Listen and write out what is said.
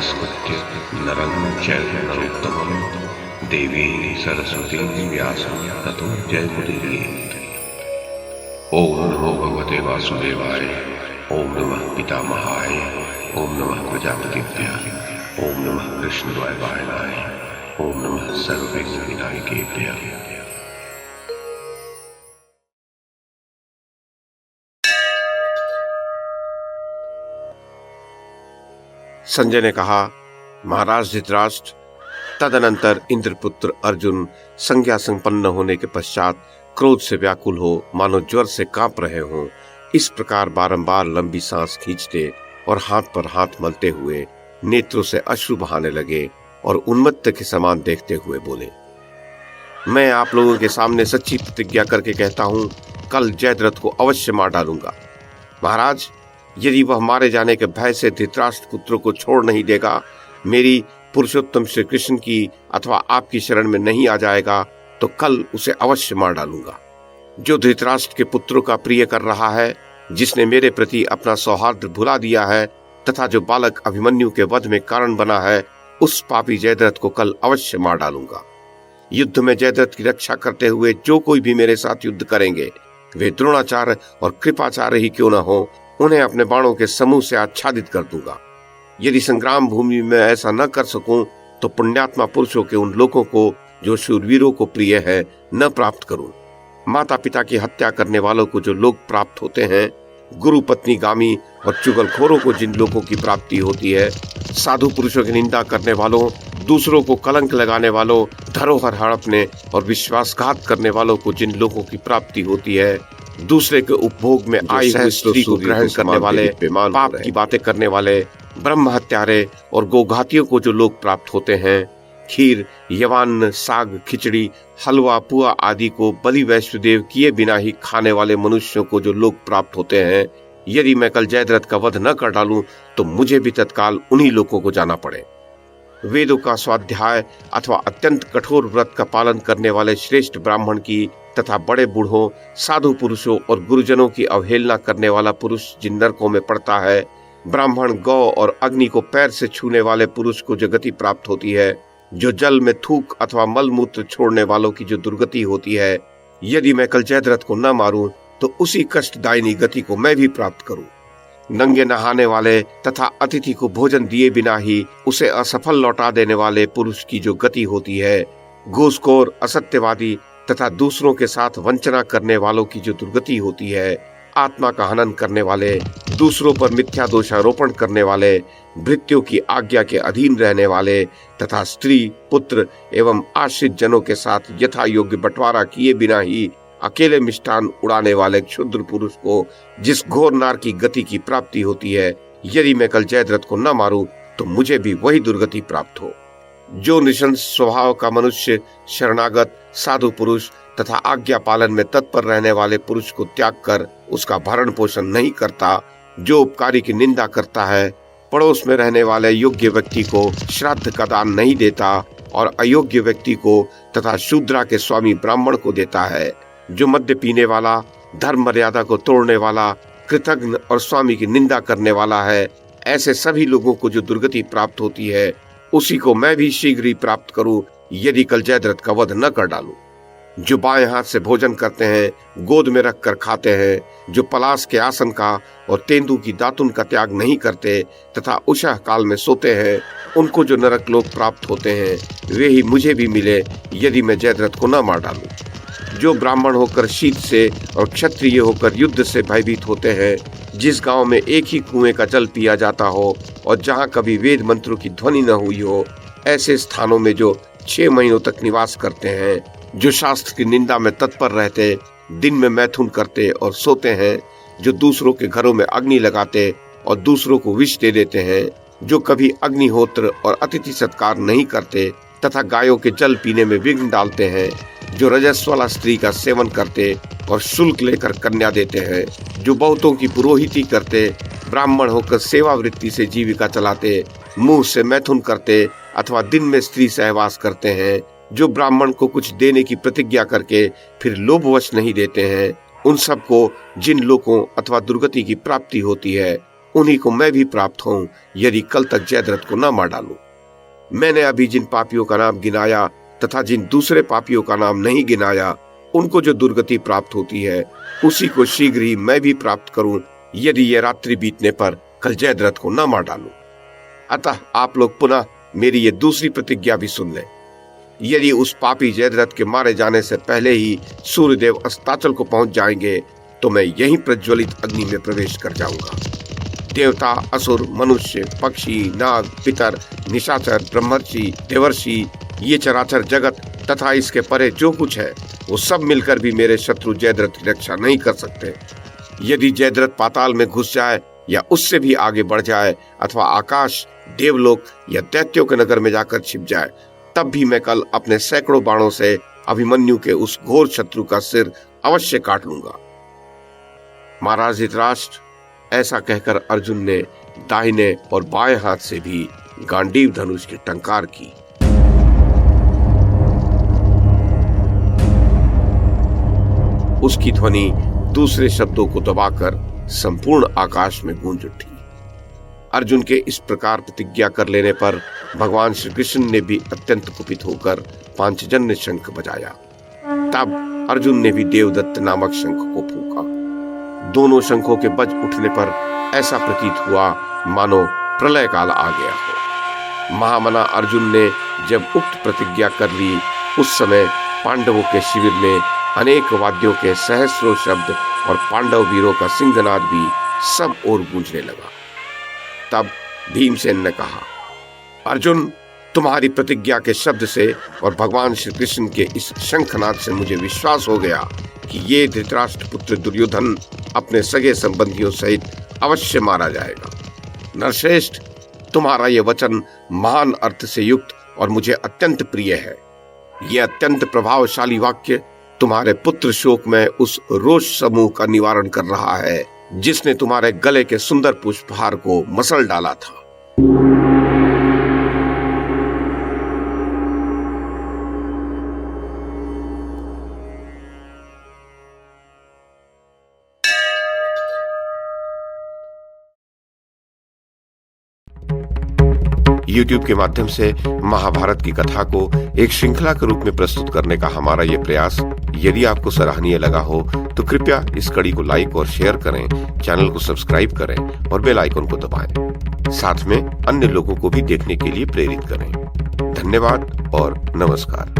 नमस्कृत्य नरं चैव नरोत्तमं देवीं सरस्वतीं व्यासं ततो जयमुदीरयेत्। ओम नमो भगवते वासुदेवाय। ओम नमः पितामहाय। ओम नमः प्रजापतिभ्यः। ओम नमः कृष्णद्वैपायनाय। ओम नमः सर्वविघ्नविनायकेभ्यः। संजय ने कहा, महाराज धृतराष्ट्र, तदनंतर इंद्रपुत्र अर्जुन संज्ञा संपन्न होने के पश्चात क्रोध से व्याकुल हो मानो ज्वर से कांप रहे हों, इस प्रकार बारंबार लंबी सांस खींचते और हाथ पर हाथ मलते हुए नेत्रों से अश्रु बहाने लगे और उन्मत्त के समान देखते हुए बोले, मैं आप लोगों के सामने सच्ची प्रतिज्ञा करके कहता हूं, कल जयद्रथ को अवश्य मार डालूंगा। महाराज, यदि वह मारे जाने के भय से धृतराष्ट्र पुत्रों को छोड़ नहीं देगा, मेरी पुरुषोत्तम श्री कृष्ण की अथवा आपकी शरण में नहीं आ जाएगा, तो कल उसे अवश्य मार डालूंगा। जो धृतराष्ट्र के पुत्रों का प्रिय कर रहा है, जिसने मेरे प्रति अपना सौहार्द भुला दिया है तथा जो बालक अभिमन्यु के वध में कारण बना है, उस पापी जयद्रथ को कल अवश्य मार डालूंगा। युद्ध में जयद्रथ की रक्षा करते हुए जो कोई भी मेरे साथ युद्ध करेंगे, वे द्रोणाचार्य और कृपाचार्य ही क्यों न हो, उन्हें अपने बाणों के समूह से आच्छादित कर दूंगा। यदि संग्राम भूमि में ऐसा न कर सकूं, तो पुण्यात्मा पुरुषों के उन लोगों को जो शूरवीरों को प्रिय है न प्राप्त करूं। माता पिता की हत्या करने वालों को जो लोग प्राप्त होते हैं, गुरु पत्नी गामी और चुगलखोरों को जिन लोगों की प्राप्ति होती है, साधु पुरुषों की निंदा करने वालों, दूसरों को कलंक लगाने वालों, धरोहर हड़पने और विश्वासघात करने वालों को जिन लोगों की प्राप्ति होती है, दूसरे के उपभोग में आई हुई स्त्री को ग्रहण करने वाले, पाप की बातें करने वाले, ब्रह्म हत्यारे और गोघातियों को जो लोग प्राप्त होते हैं, खीर, यवान, साग, खिचड़ी, हलवा, पुआ आदि को बलि वैष्णदेव किए बिना ही खाने वाले मनुष्यों को जो लोग प्राप्त होते हैं, यदि मैं कल जयद्रथ का वध न कर डालूं, तो मुझे भी तत्काल उन्हीं लोगों को जाना पड़े। वेदों का स्वाध्याय अथवा अत्यंत कठोर व्रत का पालन करने वाले श्रेष्ठ ब्राह्मण की तथा बड़े बूढ़ों, साधु पुरुषों और गुरुजनों की अवहेलना करने वाला पुरुष जिन नरकों में पड़ता है, ब्राह्मण, गौ और अग्नि को पैर से छूने वाले पुरुष को जो गति प्राप्त होती है, जो जल में थूक अथवा मलमूत्र छोड़ने वालों की जो दुर्गति होती है, यदि मैं कल जयद्रथ को न मारूं, तो उसी कष्टदायिनी गति को मैं भी प्राप्त करूं। नंगे नहाने वाले तथा अतिथि को भोजन दिए बिना ही उसे असफल लौटा देने वाले पुरुष की जो गति होती है, घूसखोर, असत्यवादी तथा दूसरों के साथ वंचना करने वालों की जो दुर्गति होती है, आत्मा का हनन करने वाले, दूसरों पर मिथ्या दोषारोपण करने वाले, भृत्यों की आज्ञा के अधीन रहने वाले तथा स्त्री, पुत्र एवं आश्रित जनों के साथ यथा योग्य बंटवारा किए बिना ही अकेले मिष्टान उड़ाने वाले क्षुद्र पुरुष को जिस घोर नार की गति की प्राप्ति होती है, यदि मैं कल जयद्रथ को न मारूं, तो मुझे भी वही दुर्गति प्राप्त हो। जो निशंस स्वभाव का मनुष्य शरणागत, साधु पुरुष तथा आज्ञा पालन में तत्पर रहने वाले पुरुष को त्याग कर उसका भरण पोषण नहीं करता, जो उपकारी की निंदा करता है, पड़ोस में रहने वाले योग्य व्यक्ति को श्राद्ध का दान नहीं देता और अयोग्य व्यक्ति को तथा शूद्रा के स्वामी ब्राह्मण को देता है, जो मद्य पीने वाला, धर्म मर्यादा को तोड़ने वाला, कृतघ्न और स्वामी की निंदा करने वाला है, ऐसे सभी लोगों को जो दुर्गति प्राप्त होती है, उसी को मैं भी शीघ्र ही प्राप्त करूं, यदि कल जयद्रथ का वध न कर डालूं। जो बाएं हाथ से भोजन करते हैं, गोद में रखकर खाते हैं, जो पलाश के आसन का और तेंदू की दातुन का त्याग नहीं करते तथा उषा काल में सोते हैं, उनको जो नरक लोक प्राप्त होते हैं, वे ही मुझे भी मिले, यदि मैं जयद्रथ को न मार डालूं। जो ब्राह्मण होकर शीत से और क्षत्रिय होकर युद्ध से भयभीत होते हैं, जिस गांव में एक ही कुएं का जल पिया जाता हो और जहां कभी वेद मंत्रों की ध्वनि न हुई हो, ऐसे स्थानों में जो 6 महीनों तक निवास करते हैं, जो शास्त्र की निंदा में तत्पर रहते, दिन में मैथुन करते और सोते हैं, जो दूसरों के घरों में अग्नि लगाते और दूसरों को विष दे देते हैं, जो कभी अग्निहोत्र और अतिथि सत्कार नहीं करते तथा गायों के जल पीने में विघ्न डालते हैं, जो रजस्वला स्त्री का सेवन करते और शुल्क लेकर कन्या देते हैं, जो बहुतों की पुरोहिती करते, ब्राह्मण होकर सेवा वृत्ति से जीविका चलाते, मुंह से मैथुन करते अथवा दिन में स्त्री सहवास करते हैं, जो ब्राह्मण को कुछ देने की प्रतिज्ञा करके फिर लोभवश नहीं देते हैं, उन सबको जिन लोगों अथवा दुर्गति की प्राप्ति होती है, उन्हीं को मैं भी प्राप्त हूं यदि कल तक जयद्रथ को न मार डालूं। मैंने अभी जिन पापियों का नाम गिनाया तथा जिन दूसरे पापियों का नाम नहीं गिनाया, उनको जो दुर्गति प्राप्त होती है उसी को शीघ्र ही मैं भी प्राप्त करूं यदि ये रात्रि बीतने पर कल जयद्रथ को न मार डालूं। अतः आप लोग पुनः मेरी ये दूसरी प्रतिज्ञा भी सुन लें। यदि उस पापी जयद्रथ के मारे जाने से पहले ही सूर्यदेव अस्ताचल को पहुंच जाएंगे तो मैं यहीं प्रज्वलित अग्नि में प्रवेश कर जाऊंगा। देवता, असुर, मनुष्य, पक्षी, नाग, पितर, निशाचर, ब्रह्मर्षि, देवर्षि, ये चराचर जगत तथा इसके परे जो कुछ है वो सब मिलकर भी मेरे शत्रु जयद्रथ की रक्षा नहीं कर सकते। यदि जयद्रथ पाताल में घुस जाए या उससे भी आगे बढ़ जाए अथवा आकाश, देवलोक या दैत्यों के नगर में जाकर छिप जाए, तब भी मैं कल अपने सैकड़ों बाणों से अभिमन्यु के उस घोर शत्रु का सिर अवश्य काट लूंगा। महाराज धृतराष्ट्र, ऐसा कहकर अर्जुन ने दाहिने और बाएं हाथ से भी गांडीव धनुष की टंकार की। उसकी ध्वनि दूसरे शब्दों को दबाकर संपूर्ण आकाश में गूंज उठी। अर्जुन के इस प्रकार प्रतिज्ञा कर लेने पर भगवान श्री कृष्ण ने भी अत्यंत कुपित होकर पांचजन्य शंख बजाया। तब अर्जुन ने भी देवदत्त नामक शंख को फूंका। दोनों शंखों के बज उठने पर ऐसा प्रतीत हुआ मानो प्रलय काल आ गया हो। महामना अर्जुन ने जब उक्त प्रतिज्ञा कर ली, उस समय पांडवों के शिविर में अनेक वाद्यों के सहस्रों शब्द और पांडव वीरों का सिंहनाद भी सब ओर गूंजने लगा। तब भीमसेन ने कहा, अर्जुन, तुम्हारी प्रतिज्ञा के शब्द से और भगवान श्री कृष्ण के इस शंखनाद से मुझे विश्वास हो गया कि ये धृतराष्ट्र पुत्र दुर्योधन अपने सगे संबंधियों सहित अवश्य मारा जाएगा। नरश्रेष्ठ, तुम्हारा ये वचन महान अर्थ से युक्त और मुझे अत्यंत प्रिय है। ये अत्यंत प्रभावशाली वाक्य तुम्हारे पुत्र शोक में उस रोष समूह का निवारण कर रहा है जिसने तुम्हारे गले के सुंदर पुष्पहार को मसल डाला था। YouTube के माध्यम से महाभारत की कथा को एक श्रृंखला के रूप में प्रस्तुत करने का हमारा ये प्रयास यदि आपको सराहनीय लगा हो तो कृपया इस कड़ी को लाइक और शेयर करें, चैनल को सब्सक्राइब करें और बेल आइकन को दबाएं। साथ में अन्य लोगों को भी देखने के लिए प्रेरित करें। धन्यवाद और नमस्कार।